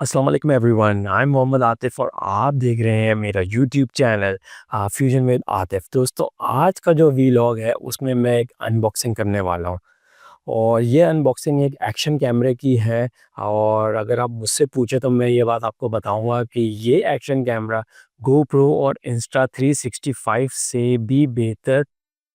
अस्सलाम वालेकुम everyone, I am Mohammad Atif और आप देख रहे हैं मेरा YouTube channel fusion with Atif. दोस्तों, आज का जो वीलॉग है उसमें मैं एक अनबॉक्सिंग करने वाला हूँ और ये अनबॉक्सिंग एक एक्शन कैमरे की है। और अगर आप मुझसे पूछे तो मैं ये बात आपको बताऊँगा कि ये एक्शन कैमरा गोप्रो और इंस्टा365 से भी बेहतर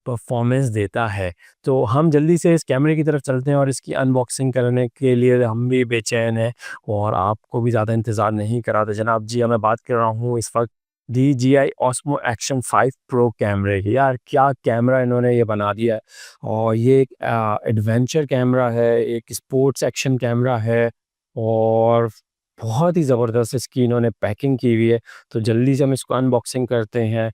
परफॉर्मेंस देता है। तो हम जल्दी से इस कैमरे की तरफ चलते हैं और इसकी अनबॉक्सिंग करने के लिए हम भी बेचैन हैं और आपको भी ज़्यादा इंतज़ार नहीं कराते जनाब। जी हाँ, मैं बात कर रहा हूँ इस वक़्त DJI Osmo Action 5 Pro कैमरे की। यार क्या कैमरा इन्होंने ये बना दिया है। और ये एक एडवेंचर कैमरा है, एक स्पोर्ट्स एक्शन कैमरा है और बहुत ही ज़बरदस्त इसकी इन्होंने पैकिंग की हुई है। तो जल्दी से हम इसको अनबॉक्सिंग करते हैं।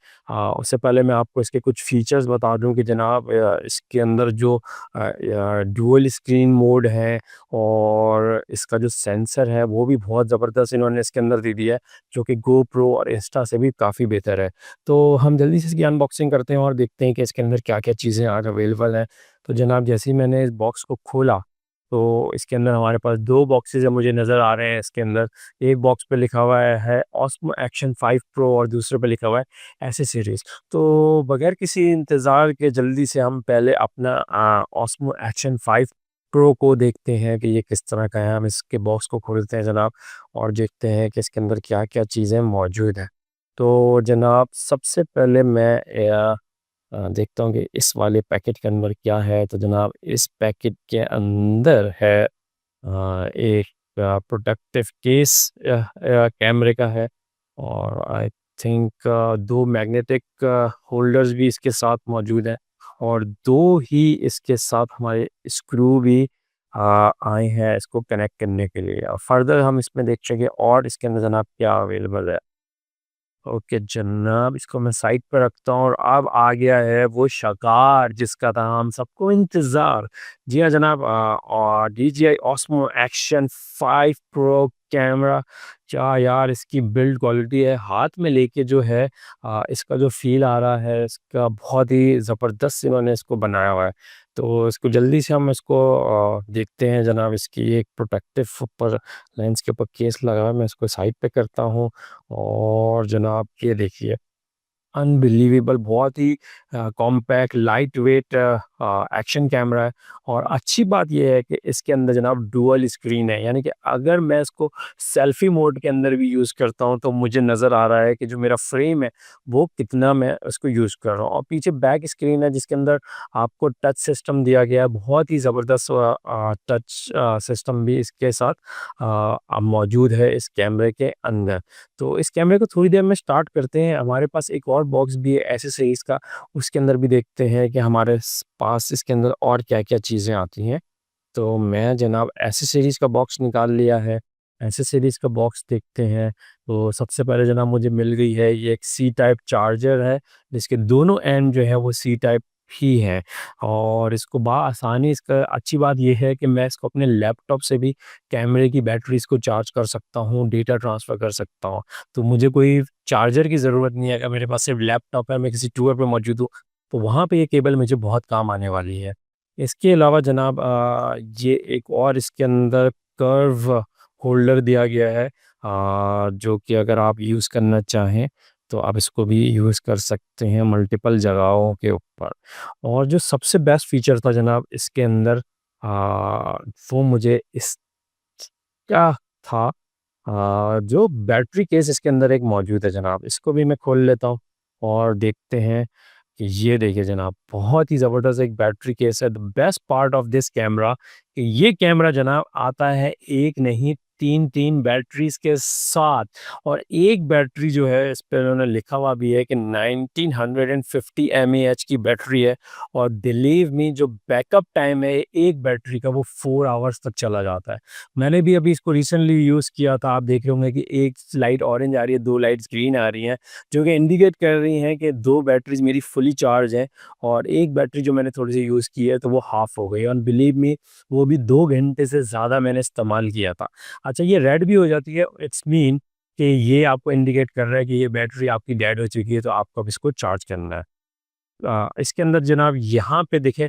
उससे पहले मैं आपको इसके कुछ फ़ीचर्स बता दूँ कि जनाब इसके अंदर जो डुअल स्क्रीन मोड है और इसका जो सेंसर है वो भी बहुत ज़बरदस्त इन्होंने इसके अंदर दे दिया है, जो कि गोप्रो और इंस्टा से भी काफ़ी बेहतर है। तो हम जल्दी से इसकी अनबॉक्सिंग करते हैं और देखते हैं कि इसके अंदर क्या-क्या चीज़ें आज अवेलेबल हैं। तो जनाब जैसे ही मैंने इस बॉक्स को खोला, तो इसके अंदर हमारे पास 2 बॉक्सेज़ मुझे नज़र आ रहे हैं इसके अंदर। एक बॉक्स पे लिखा हुआ है ऑस्मो एक्शन 5 प्रो और दूसरे पे लिखा हुआ है एसेसरीज़। तो बगैर किसी इंतज़ार के जल्दी से हम पहले अपना ऑस्मो एक्शन 5 प्रो को देखते हैं कि ये किस तरह का है। हम इसके बॉक्स को खोलते हैं जनाब और देखते हैं कि इसके अंदर क्या-क्या चीज़ें मौजूद हैं। तो जनाब सबसे पहले मैं देखता हूँ कि इस वाले पैकेट के अंदर क्या है। तो जनाब इस पैकेट के अंदर है एक प्रोटेक्टिव केस कैमरे का है और आई थिंक 2 मैग्नेटिक होल्डर्स भी इसके साथ मौजूद हैं और 2 ही इसके साथ हमारे स्क्रू भी आए हैं इसको कनेक्ट करने के लिए। फर्दर हम इसमें देखते हैं कि और इसके अंदर जनाब क्या अवेलेबल है। ओके जनाब, इसको मैं साइड पे रखता हूँ और अब आ गया है वो शकार जिसका था हम सबको इंतज़ार। जी हाँ जनाब, और DJI Osmo Action 5 Pro camera. क्या यार इसकी बिल्ड क्वालिटी है, हाथ में लेके जो है इसका जो फ़ील आ रहा है इसका बहुत ही ज़बरदस्त इन्होंने इसको बनाया हुआ है। तो इसको जल्दी से हम इसको देखते हैं जनाब। इसकी एक प्रोटेक्टिव ऊपर लेंस के ऊपर केस लगा हुआ है, मैं इसको साइड पे करता हूँ और जनाब ये देखिए अनबिलीवेबल बहुत ही compact light weight action camera है। और अच्छी बात ये है कि इसके अंदर जनाब डुअल स्क्रीन है, यानी कि अगर मैं इसको सेल्फी मोड के अंदर भी यूज़ करता हूँ तो मुझे नज़र आ रहा है कि जो मेरा फ्रेम है वो कितना मैं उसको यूज़ कर रहा हूँ। और पीछे बैक स्क्रीन है जिसके अंदर आपको टच सिस्टम दिया गया है, बहुत ही ज़बरदस्त टच सिस्टम भी इसके साथ मौजूद है इस कैमरे के अंदर। तो इस कैमरे को थोड़ी देर में स्टार्ट करते हैं। हमारे पास एक और बॉक्स भी है एसेसरीज़ का, उसके अंदर भी देखते हैं कि हमारे पास इसके अंदर और क्या-क्या चीज़ें आती हैं। तो मैं जनाब एसेसरीज़ का बॉक्स निकाल लिया है। एसेसरीज़ का बॉक्स देखते हैं। तो सबसे पहले जनाब मुझे मिल गई है ये एक सी टाइप चार्जर है, जिसके दोनों एंड जो है वो सी टाइप ही हैं और इसको बआसानी इसका अच्छी बात ये है कि मैं इसको अपने लैपटॉप से भी कैमरे की बैटरीज़ को चार्ज कर सकता हूँ, डेटा ट्रांसफ़र कर सकता हूँ। तो मुझे कोई चार्जर की ज़रूरत नहीं है। अगर मेरे पास सिर्फ़ लैपटॉप है, मैं किसी टूर पे मौजूद हूँ, तो वहाँ पे ये केबल मुझे बहुत काम आने वाली है। इसके अलावा जनाब ये एक और इसके अंदर कर्व होल्डर दिया गया है, जो कि अगर आप यूज़ करना चाहें तो आप इसको भी यूज़ कर सकते हैं मल्टीपल जगहों के ऊपर। और जो सबसे बेस्ट फीचर था जनाब इसके अंदर वो मुझे इस क्या था, जो बैटरी केस इसके अंदर एक मौजूद है जनाब, इसको भी मैं खोल लेता हूँ और देखते हैं कि ये देखिए जनाब बहुत ही ज़बरदस्त एक बैटरी केस है। The best part of this camera कि ये कैमरा जनाब आता है एक नहीं 3-3 बैटरीज़ के साथ। और एक बैटरी जो है इस पे उन्होंने लिखा हुआ भी है कि 1950 एमएएच की बैटरी है और बिलीव मी जो बैकअप टाइम है एक बैटरी का वो 4 आवर्स तक चला जाता है। मैंने भी अभी इसको रिसेंटली यूज़ किया था। आप देख रहे होंगे कि एक लाइट ऑरेंज आ रही है, 2 लाइट्स ग्रीन आ रही हैं, जो कि इंडिकेट कर रही हैं कि 2 बैटरीज़ मेरी फुली चार्ज हैं और एक बैटरी जो मैंने थोड़ी-सी यूज़ की है तो वो हाफ़ हो गई और बिलीव मी वो भी 2 घंटे से ज़्यादा मैंने इस्तेमाल किया था। अच्छा ये रेड भी हो जाती है, इट्स मीन कि ये आपको इंडिकेट कर रहा है कि ये बैटरी आपकी डेड हो चुकी है तो आपको अब इसको चार्ज करना है। इसके अंदर जनाब यहाँ पे देखें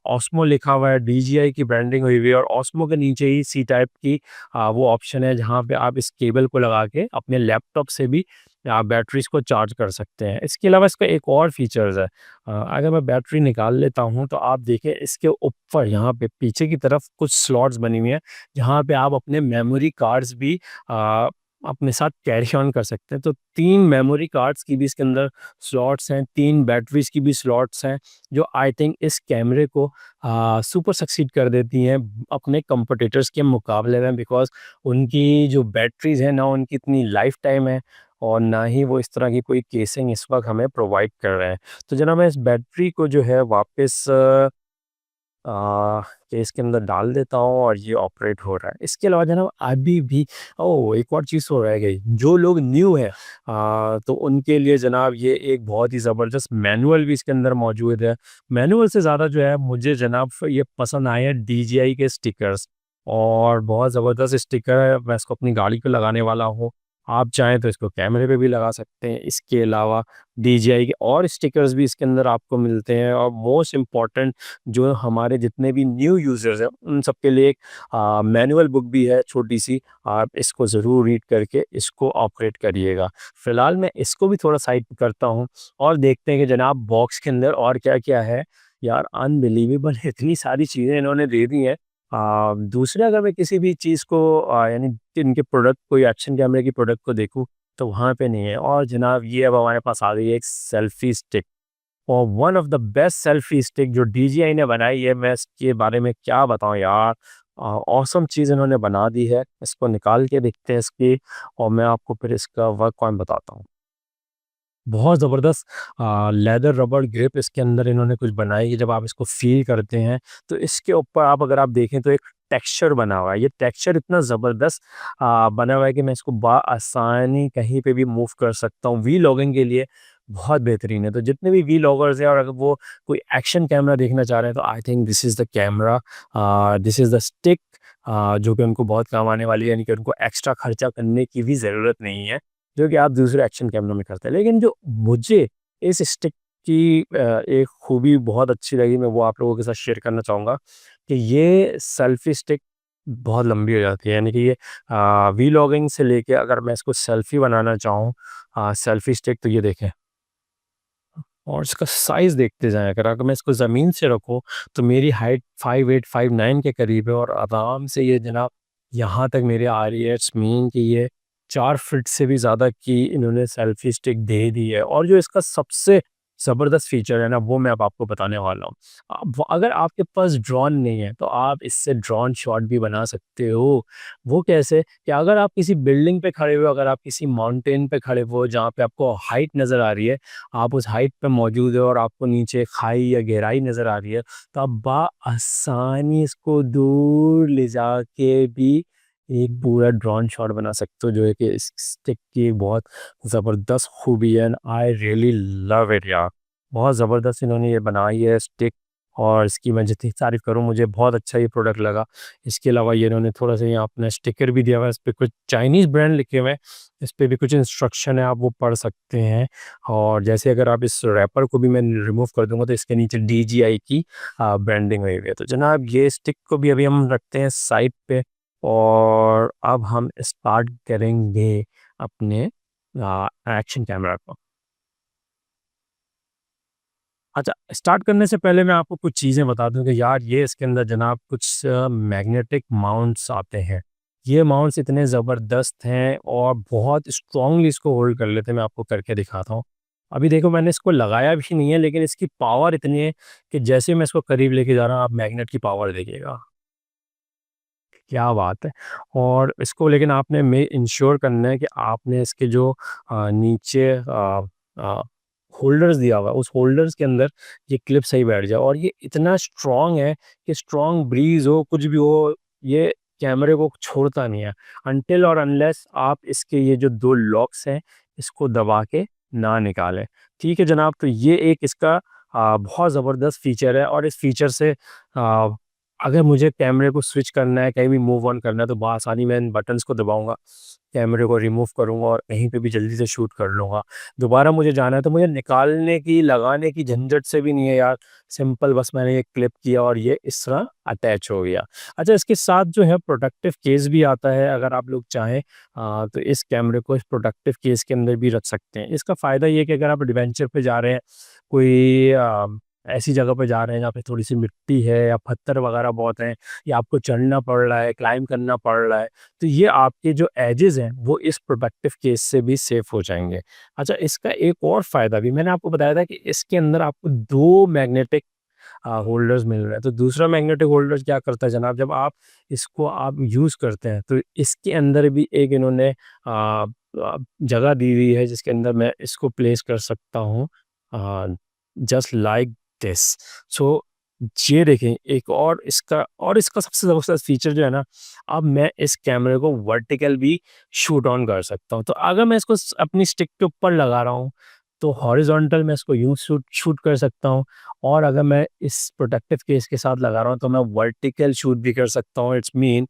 ऑस्मो लिखा हुआ है, डीजीआई की ब्रांडिंग हुई हुई है और ऑस्मो के नीचे ही सी टाइप की वो ऑप्शन है जहाँ पे आप इस केबल को लगा के अपने लैपटॉप से भी आप बैटरीज को चार्ज कर सकते हैं। इसके अलावा इसका एक और फीचर्स है। अगर मैं बैटरी निकाल लेता हूँ तो आप देखें इसके ऊपर यहाँ पे पीछे की तरफ कुछ स्लॉट्स बनी हुई हैं जहाँ पे आप अपने मेमोरी कार्ड्स भी अ, अपने साथ कैरी ऑन कर सकते हैं। तो 3 मेमोरी कार्ड्स की भी इसके अंदर स्लॉट्स हैं, 3 बैटरीज़ की भी स्लॉट्स हैं, जो आई थिंक इस कैमरे को सुपर सक्सीड कर देती हैं अपने कॉम्पिटिटर्स के मुकाबले में, बिकॉज़ उनकी जो बैटरीज़ हैं ना उनकी इतनी लाइफ़ टाइम है और ना ही वो इस तरह की कोई केसिंग इस वक़्त हमें प्रोवाइड कर रहे हैं। तो जनाब मैं इस बैटरी को जो है वापस केस के अंदर डाल देता हूँ और ये ऑपरेट हो रहा है। इसके अलावा जनाब अभी भी एक और चीज़ तो रह गई। जो लोग न्यू हैं तो उनके लिए जनाब ये एक बहुत ही ज़बरदस्त मैनुअल भी इसके अंदर मौजूद है। मैनुअल से ज़्यादा जो है मुझे जनाब ये पसंद आए हैं डीजीआई के स्टिकर्स, और बहुत ज़बरदस्त स्टिकर है। मैं इसको अपनी गाड़ी पे लगाने वाला हूँ। आप चाहें तो इसको कैमरे पे भी लगा सकते हैं। इसके अलावा डीजीआई के और स्टिकर्स भी इसके अंदर आपको मिलते हैं और मोस्ट इम्पोर्टेंट जो हमारे जितने भी न्यू यूज़र्स हैं उन सब के लिए एक मैनुअल बुक भी है छोटी-सी, आप इसको ज़रूर रीड करके इसको ऑपरेट करिएगा। फ़िलहाल मैं इसको भी थोड़ा साइड पे करता हूँ और देखते हैं कि जनाब बॉक्स के अंदर और क्या-क्या है। यार अनबिलीवेबल इतनी सारी चीज़ें इन्होंने दे दी हैं। दूसरे अगर मैं किसी भी चीज़ को यानी इनके प्रोडक्ट कोई एक्शन कैमरे की प्रोडक्ट को देखूँ तो वहाँ पे नहीं है, और जनाब ये अब हमारे पास आ गई है एक सेल्फी स्टिक, और one of the best selfie stick जो डीजीआई ने बनाई है। मैं इसके बारे में क्या बताऊं यार, ऑसम चीज़ इन्होंने बना दी है। इसको निकाल के देखते हैं इसकी, और मैं आपको फिर इसका वर्क पॉइंट बताता हूँ। बहुत ज़बरदस्त लेदर रबर ग्रिप इसके अंदर इन्होंने कुछ बनाई है। जब आप इसको फ़ील करते हैं तो इसके ऊपर आप अगर आप देखें तो एक टेक्सचर बना हुआ है। ये टेक्सचर इतना ज़बरदस्त बना हुआ है कि मैं इसको आसानी कहीं पे भी मूव कर सकता हूँ। वीलॉगिंग के लिए बहुत बेहतरीन है। तो जितने भी वीलॉगर्स हैं और अगर वो कोई एक्शन कैमरा देखना चाह रहे हैं तो I think this is the camera, this is the stick, जो कि उनको बहुत काम आने वाली है। यानी कि उनको एक्स्ट्रा खर्चा करने की भी ज़रूरत नहीं है, जो कि आप दूसरे एक्शन कैमरों में करते हैं। लेकिन जो मुझे इस स्टिक की एक खूबी बहुत अच्छी लगी, मैं वो आप लोगों के साथ शेयर करना चाहूँगा कि ये सेल्फी स्टिक बहुत लंबी हो जाती है। यानी कि ये वीलॉगिंग से लेके अगर मैं इसको सेल्फी बनाना चाहूँ सेल्फी स्टिक, तो ये देखें, और इसका साइज़ देखते जाएँ, अगर मैं इसको ज़मीन से रखूँ तो मेरी हाइट 5'8", 5'9" के करीब है, और आराम से ये जनाब यहाँ तक मेरे आ रही है। इट्स मीन कि ये 4 फीट से भी ज़्यादा की इन्होंने सेल्फी स्टिक दे दी है। और जो इसका सबसे ज़बरदस्त फ़ीचर है ना, वो मैं अब आपको बताने वाला हूँ। अब अगर आपके पास ड्रोन नहीं है तो आप इससे ड्रोन शॉट भी बना सकते हो। वो कैसे? कि अगर आप किसी बिल्डिंग पे खड़े हुए हो, अगर आप किसी माउंटेन पे खड़े हुए हो जहाँ पे आपको हाइट नज़र आ रही है, आप उस हाइट पे मौजूद हो और आपको नीचे खाई या गहराई नज़र आ रही है, तो आप आसानी इसको दूर ले जाके भी एक पूरा ड्रोन शॉट बना सकते हो, जो है कि इस स्टिक की एक बहुत ज़बरदस्त खूबी है। And I really love it यार। बहुत ज़बरदस्त इन्होंने ये बनाई है स्टिक, और इसकी मैं जितनी तारीफ़ करूँ मुझे बहुत अच्छा ये प्रोडक्ट लगा। इसके अलावा ये इन्होंने थोड़ा-सा यहाँ अपना स्टिकर भी दिया हुआ है, इस पे कुछ चाइनीज़ ब्रांड लिखे हुए हैं, इस पे भी कुछ इंस्ट्रक्शन है, आप वो पढ़ सकते हैं। और जैसे अगर आप इस रैपर को भी मैं रिमूव कर दूँगा तो इसके नीचे डीजीआई की ब्रांडिंग हुई हुई है। तो जनाब ये स्टिक को भी अभी हम रखते हैं साइड पे, और अब हम स्टार्ट करेंगे अपने एक्शन कैमरा को। अच्छा, स्टार्ट करने से पहले मैं आपको कुछ चीज़ें बता दूँ कि यार ये इसके अंदर जनाब कुछ मैग्नेटिक माउंट्स आते हैं। ये माउंट्स इतने ज़बरदस्त हैं और बहुत स्ट्रॉन्गली इसको होल्ड कर लेते हैं। मैं आपको करके दिखाता हूँ। अभी देखो मैंने इसको लगाया भी नहीं है, लेकिन इसकी पावर इतनी है कि जैसे मैं इसको करीब लेके जा रहा हूँ, आप मैग्नेट की पावर देखिएगा। क्या बात है! और इसको लेकिन आपने इंश्योर करना है कि आपने इसके जो नीचे अ, होल्डर्स दिया हुआ है, उस होल्डर्स के अंदर ये क्लिप सही बैठ जाए, और ये इतना स्ट्रॉन्ग है कि स्ट्रॉन्ग ब्रीज़ हो, कुछ भी हो, ये कैमरे को छोड़ता नहीं है। अनटिल और अनलेस आप इसके ये जो 2 लॉक्स हैं, इसको दबा के ना निकालें। ठीक है जनाब? तो ये एक इसका बहुत ज़बरदस्त फ़ीचर है, और इस फ़ीचर से अगर मुझे कैमरे को स्विच करना है, कहीं भी मूव ऑन करना है, तो बआसानी मैं इन बटन्स को दबाऊँगा, कैमरे को रिमूव करूँगा और कहीं पे भी जल्दी से शूट कर लूँगा। दोबारा मुझे जाना है तो मुझे निकालने की, लगाने की झंझट से भी नहीं है यार, सिंपल बस मैंने ये क्लिप किया और ये इस तरह अटैच हो गया। अच्छा, इसके साथ जो है प्रोटेक्टिव केस भी आता है, अगर आप लोग चाहें तो इस कैमरे को इस प्रोटेक्टिव केस के अंदर भी रख सकते हैं। इसका फ़ायदा ये है कि अगर आप एडवेंचर पे जा रहे हैं, कोई ऐसी जगह पे जा रहे हैं जहाँ पे थोड़ी-सी मिट्टी है या पत्थर वगैरह बहुत हैं या आपको चढ़ना पड़ रहा है, क्लाइंब करना पड़ रहा है, तो ये आपके जो एजेज़ हैं, वो इस प्रोटेक्टिव केस से भी सेफ हो जाएँगे। अच्छा, इसका एक और फ़ायदा भी मैंने आपको बताया था कि इसके अंदर आपको 2 मैग्नेटिक होल्डर्स मिल रहे हैं। तो दूसरा मैग्नेटिक होल्डर क्या करता है जनाब, जब आप यूज़ करते हैं, तो इसके अंदर भी एक इन्होंने जगह दी हुई है जिसके अंदर मैं इसको प्लेस कर सकता हूँ जस्ट लाइक दिस। सो ये देखें, एक और इसका सबसे ज़बरदस्त फीचर जो है ना, अब मैं इस कैमरे को वर्टिकल भी शूट ऑन कर सकता हूँ। तो अगर मैं इसको अपनी स्टिक के ऊपर लगा रहा हूँ, तो हॉरिजॉन्टल मैं इसको यूँ शूट शूट कर सकता हूँ और अगर मैं इस प्रोटेक्टिव केस के साथ लगा रहा हूँ, तो मैं वर्टिकल शूट भी कर सकता हूँ। इट्स मीन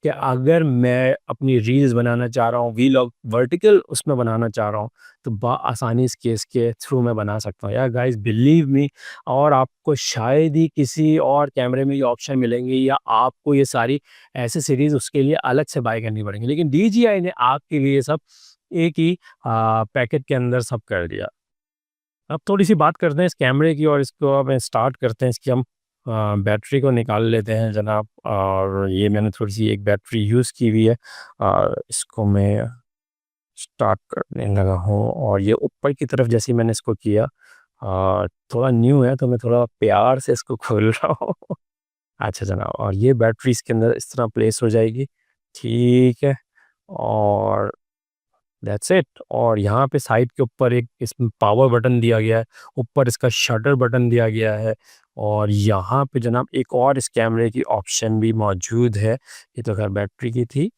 कि अगर मैं अपनी रील्स बनाना चाह रहा हूँ, वीलॉग वर्टिकल उसमें बनाना चाह रहा हूँ, तो आसानी इस केस के थ्रू मैं बना सकता हूँ। यार गाइस, बिलीव मी, और आपको शायद ही किसी और कैमरे में ये ऑप्शन मिलेंगे या आपको ये सारी एसेसरीज़ उसके लिए अलग से बाय करनी पड़ेंगी। लेकिन DJI ने आपके लिए सब एक ही पैकेट के अंदर सब कर दिया। अब थोड़ी-सी बात करते हैं इस कैमरे की और इसको अब स्टार्ट करते हैं। इसकी हम बैटरी को निकाल लेते हैं जनाब, और ये मैंने थोड़ी-सी एक बैटरी यूज़ की हुई है। इसको मैं स्टार्ट करने लगा हूँ और ये ऊपर की तरफ जैसे ही मैंने इसको किया, थोड़ा न्यू है तो मैं थोड़ा प्यार से इसको खोल रहा हूँ। अच्छा जनाब, और ये बैटरी इसके अंदर इस तरह प्लेस हो जाएगी, ठीक है। और दैट्स इट। और यहाँ पे साइड के ऊपर एक इसमें पावर बटन दिया गया है, ऊपर इसका शटर बटन दिया गया है और यहाँ पे जनाब एक और इस कैमरे की ऑप्शन भी मौजूद है। ये तो खैर बैटरी की थी।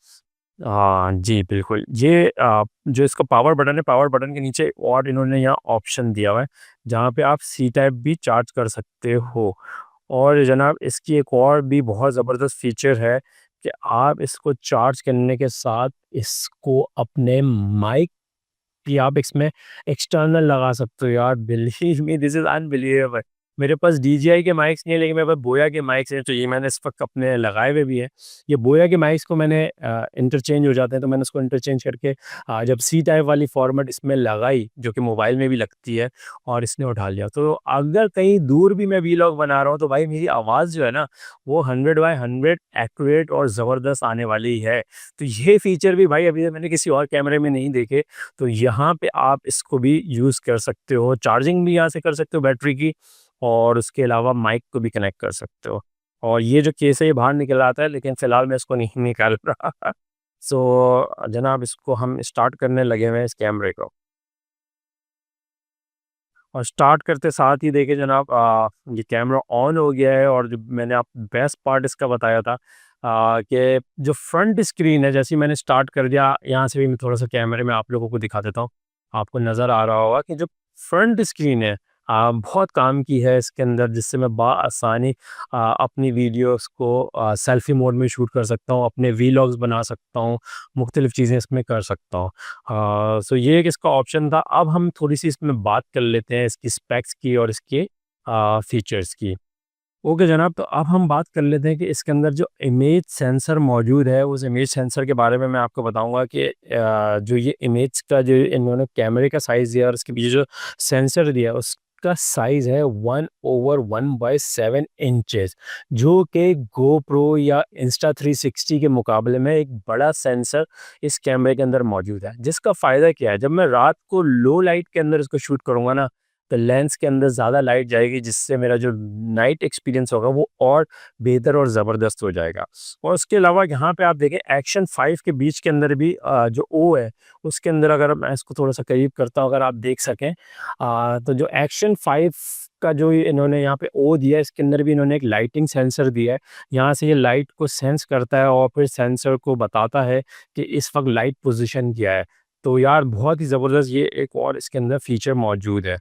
जी बिल्कुल। ये जो इसका पावर बटन है, पावर बटन के नीचे और इन्होंने यहाँ ऑप्शन दिया हुआ है, जहाँ पे आप सी टाइप भी चार्ज कर सकते हो। और जनाब इसकी एक और भी बहुत ज़बरदस्त फ़ीचर है कि आप इसको चार्ज करने के साथ इसको अपने माइक कि आप इसमें एक्सटर्नल लगा सकते हो। यार believe me, this is unbelievable. मेरे पास DJI के माइक्स नहीं है, लेकिन मेरे पास बोया के माइक्स हैं, तो ये मैंने इस वक़्त अपने लगाए हुए भी हैं। ये बोया के माइक्स को मैंने इंटरचेंज हो जाते हैं, तो मैंने उसको इंटरचेंज करके जब सी टाइप वाली फ़ॉर्मेट इसमें लगाई, जो कि मोबाइल में भी लगती है, और इसने उठा लिया। तो अगर कहीं दूर भी मैं वीलॉग बना रहा हूँ, तो भाई मेरी आवाज़ जो है ना, वो 100 बाय 100 एक्यूरेट और ज़बरदस्त आने वाली है। तो ये फ़ीचर भी भाई अभी तक मैंने किसी और कैमरे में नहीं देखे। तो यहाँ पे आप इसको भी यूज़ कर सकते हो, चार्जिंग भी यहाँ से कर सकते हो बैटरी की, और उसके अलावा माइक को भी कनेक्ट कर सकते हो। और ये जो केस है ये बाहर निकल आता है, लेकिन फ़िलहाल मैं इसको नहीं निकाल रहा। सो जनाब इसको हम स्टार्ट करने लगे हुए हैं इस कैमरे को। और स्टार्ट करते साथ ही देखिए जनाब, ये कैमरा ऑन हो गया है, और जो मैंने आप बेस्ट पार्ट इसका बताया था कि जो फ्रंट स्क्रीन है, जैसे ही मैंने स्टार्ट कर दिया, यहाँ से भी मैं थोड़ा-सा कैमरे में आप लोगों को दिखा देता हूँ। आपको नज़र आ रहा होगा कि जो फ्रंट स्क्रीन है बहुत काम की है इसके अंदर, जिससे मैं बाआसानी अपनी वीडियोज़ को सेल्फ़ी मोड में शूट कर सकता हूँ, अपने वीलॉग्स बना सकता हूँ, मुख्तलिफ़ चीज़ें इसमें कर सकता हूँ। सो ये एक इसका ऑप्शन था। अब हम थोड़ी-सी इसमें बात कर लेते हैं इसकी स्पेक्स की और इसके फीचर्स की। ओके जनाब, तो अब हम बात कर लेते हैं कि इसके अंदर जो इमेज सेंसर मौजूद है, उस इमेज सेंसर के बारे में मैं आपको बताऊँगा कि जो ये इमेज का जो इन्होंने कैमरे का साइज़ दिया और उसके पीछे जो सेंसर दिया है, उसका साइज़ है 1/1/7 इंचेस, जो कि गोप्रो या इंस्टा360 के मुकाबले में एक बड़ा सेंसर इस कैमरे के अंदर मौजूद है। जिसका फ़ायदा क्या है, जब मैं रात को लो लाइट के अंदर इसको शूट करूँगा ना, तो लेंस के अंदर ज़्यादा लाइट जाएगी, जिससे मेरा जो नाइट एक्सपीरियंस होगा वो और बेहतर और ज़बरदस्त हो जाएगा। और उसके अलावा यहाँ पे आप देखें, एक्शन 5 के बीच के अंदर भी जो ओ है, उसके अंदर अगर मैं इसको थोड़ा-सा करीब करता हूँ, अगर आप देख सकें, तो जो एक्शन 5 का जो ये इन्होंने यहाँ पे ओ दिया है, इसके अंदर भी इन्होंने एक लाइटिंग सेंसर दिया है। यहाँ से ये लाइट को सेंस करता है और फिर सेंसर को बताता है कि इस वक़्त लाइट पोज़ीशन क्या है। तो यार बहुत ही ज़बरदस्त ये एक और इसके अंदर फ़ीचर मौजूद है।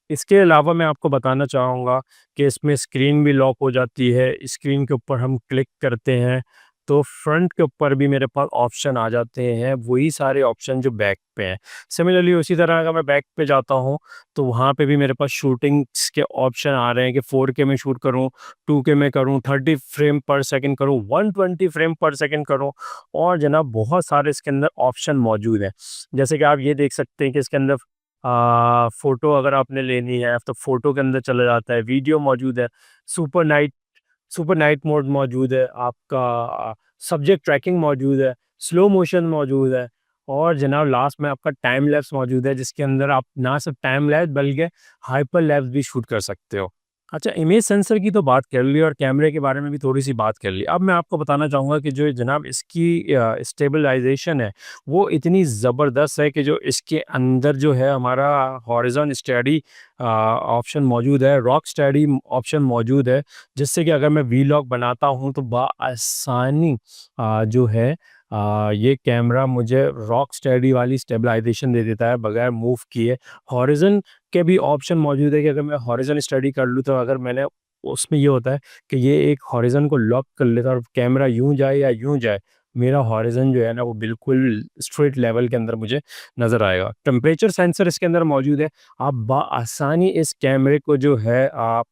इसके अलावा मैं आपको बताना चाहूँगा कि इसमें स्क्रीन भी लॉक हो जाती है। स्क्रीन के ऊपर हम क्लिक करते हैं, तो फ्रंट के ऊपर भी मेरे पास ऑप्शन आ जाते हैं, वही सारे ऑप्शन जो बैक पे हैं। सिमिलरली उसी तरह अगर मैं बैक पे जाता हूँ, तो वहाँ पे भी मेरे पास शूटिंग्स के ऑप्शन आ रहे हैं कि 4K में शूट करूँ, 2K में करूँ, 30 फ्रेम पर सेकंड करूँ, 120 फ्रेम पर सेकंड करूँ और जनाब बहुत सारे इसके अंदर ऑप्शन मौजूद हैं। जैसे कि आप ये देख सकते हैं कि इसके अंदर फ़ोटो अगर आपने लेनी है तो फ़ोटो के अंदर चला जाता है, वीडियो मौजूद है, super night super night mode मौजूद है, आपका सब्जेक्ट ट्रैकिंग मौजूद है, स्लो मोशन मौजूद है और जनाब लास्ट में आपका टाइम लैप्स मौजूद है, जिसके अंदर आप ना सिर्फ टाइम लैप्स बल्कि हाइपर लैप्स भी शूट कर सकते हो। अच्छा, इमेज सेंसर की तो बात कर ली और कैमरे के बारे में भी थोड़ी-सी बात कर ली। अब मैं आपको बताना चाहूँगा कि जो जनाब इसकी स्टेबलाइज़ेशन है, वो इतनी ज़बरदस्त है कि जो इसके अंदर जो है हमारा हॉरिज़ॉन स्टेडी ऑप्शन मौजूद है, रॉक स्टेडी ऑप्शन मौजूद है, जिससे कि अगर मैं वीलॉग बनाता हूँ तो बआसानी जो है ये कैमरा मुझे रॉक स्टेडी वाली स्टेबलाइजेशन दे देता है बगैर मूव किए। हॉरिज़न के भी ऑप्शन मौजूद है कि अगर मैं हॉरिज़न स्टडी कर लूँ तो अगर मैंने उसमें ये होता है कि ये एक हॉरिज़न को लॉक कर लेता है और कैमरा यूँ जाए या यूँ जाए, मेरा हॉरिज़न जो है ना वो बिल्कुल स्ट्रेट लेवल के अंदर मुझे नज़र आएगा। टेम्परेचर सेंसर इसके अंदर मौजूद है। आप बआसानी इस कैमरे को जो है आप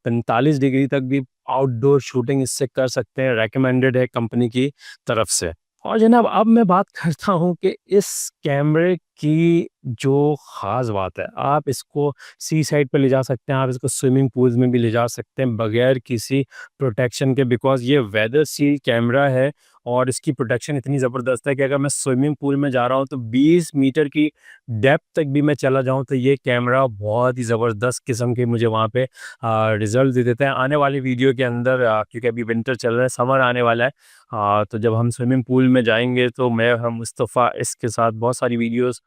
45 डिग्री तक भी आउटडोर शूटिंग इससे कर सकते हैं, रिकमेंडेड है कंपनी की तरफ से। और जनाब अब मैं बात करता हूँ कि इस कैमरे की जो ख़ास बात है, आप इसको सी साइड पे ले जा सकते हैं, आप इसको स्विमिंग पूल्स में भी ले जा सकते हैं बगैर किसी प्रोटेक्शन के बिकॉज़ ये वेदर सील्ड कैमरा है और इसकी प्रोटेक्शन इतनी ज़बरदस्त है कि अगर मैं स्विमिंग पूल में जा रहा हूँ तो 20 मीटर की डेप्थ तक भी मैं चला जाऊँ तो ये कैमरा बहुत ही ज़बरदस्त किस्म के मुझे वहाँ पे रिज़ल्ट दे देता है। आने वाली वीडियो के अंदर क्योंकि अभी विंटर चल रहा है, समर आने वाला है तो जब हम स्विमिंग पूल में जाएँगे तो मैं हम मुस्तफ़ा इसके साथ बहुत सारी वीडियोज़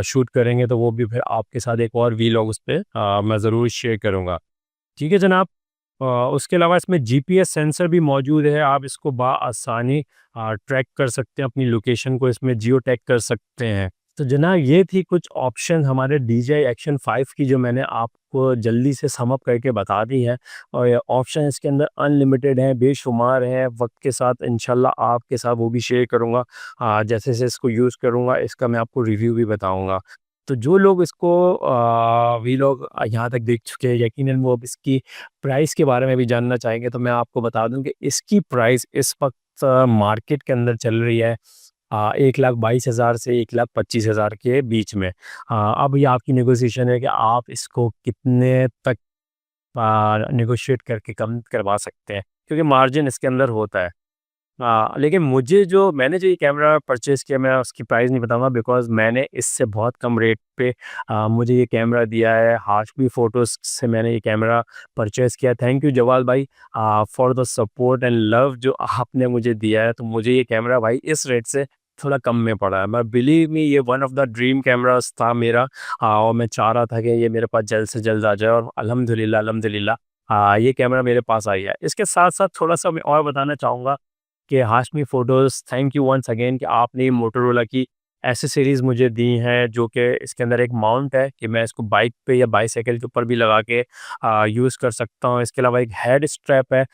शूट करेंगे तो वो भी फिर आपके साथ एक और वीलॉग उस पे मैं ज़रूर शेयर करूँगा। ठीक है जनाब। उसके अलावा इसमें जीपीएस सेंसर भी मौजूद है, आप इसको बआसानी ट्रैक कर सकते हैं, अपनी लोकेशन को इसमें जियो टैग कर सकते हैं। तो जनाब ये थी कुछ ऑप्शन हमारे DJI एक्शन 5 की जो मैंने आपको जल्दी से सम अप करके बता दी है और ये ऑप्शन इसके अंदर अनलिमिटेड हैं, बेशुमार हैं, वक़्त के साथ इंशाल्लाह आपके साथ वो भी शेयर करूँगा। जैसे-जैसे इसको यूज़ करूँगा इसका मैं आपको रिव्यू भी बताऊँगा। तो जो लोग इसको वीलॉग यहाँ तक देख चुके हैं यकीनन वो अब इसकी प्राइस के बारे में भी जानना चाहेंगे तो मैं आपको बता दूँ कि इसकी प्राइस इस वक़्त मार्केट के अंदर चल रही है 1,22,000 से 1,25,000 के बीच में। अब ये आपकी नेगोशिएशन है कि आप इसको कितने तक नेगोशिएट करके कम करवा सकते हैं, क्योंकि मार्जिन इसके अंदर होता है। लेकिन मुझे जो मैंने जो ये कैमरा परचेज़ किया मैं उसकी प्राइस नहीं बताऊँगा बिकॉज़ मैंने इससे बहुत कम रेट पे मुझे ये कैमरा दिया है। हाशमी फ़ोटोज़ से मैंने ये कैमरा परचेज़ किया। थैंक यू जवाल भाई for the support and love जो आपने मुझे दिया है। तो मुझे ये कैमरा भाई इस रेट से थोड़ा कम में पड़ा है। मैं बिलीव मी ये one of the dream cameras था मेरा और मैं चाह रहा था कि ये मेरे पास जल्द से जल्द आ जाए और अल्हम्दुलिल्लाह अल्हम्दुलिल्लाह ये कैमरा मेरे पास आ गया है। इसके साथ-साथ थोड़ा-सा मैं और बताना चाहूँगा कि Hashmi photos thank you once again कि आपने ये मोटोरोला की एक्सेसरीज़ मुझे दी हैं जो कि इसके अंदर एक माउंट है कि मैं इसको बाइक पे या बाइसाइकिल के ऊपर भी लगा के यूज़ कर सकता हूँ। इसके अलावा एक हेड स्ट्रैप है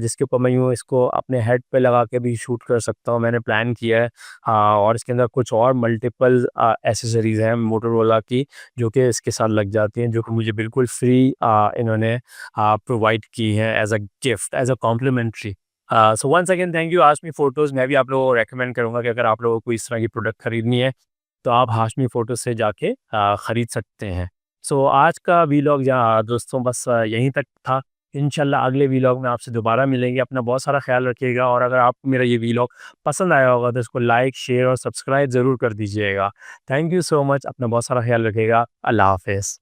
जिसके ऊपर मैं यूँ इसको अपने हेड पे लगा के भी शूट कर सकता हूँ, मैंने प्लान किया है। और इसके अंदर कुछ और मल्टीपल एक्सेसरीज़ हैं मोटोरोला की जो कि इसके साथ लग जाती हैं, जो कि मुझे बिल्कुल फ्री इन्होंने प्रोवाइड की हैं as a gift, as a complimentary. So once again thank you Hashmi photos मैं भी आप लोगों को रेकमेंड करूँगा कि अगर आप लोगों को इस तरह की प्रोडक्ट खरीदनी है, तो आप हाशमी फ़ोटोज़ से जाके खरीद सकते हैं। सो आज का वीलॉग दोस्तों बस यहीं तक था। इंशाल्लाह अगले वीलॉग में आपसे दोबारा मिलेंगे। अपना बहुत सारा ख़्याल रखिएगा और अगर आपको मेरा ये वीलॉग पसंद आया होगा तो इसको लाइक, शेयर और सब्सक्राइब ज़रूर कर दीजिएगा। Thank you so much. अपना बहुत सारा ख़्याल रखिएगा। अल्लाह हाफ़िज़।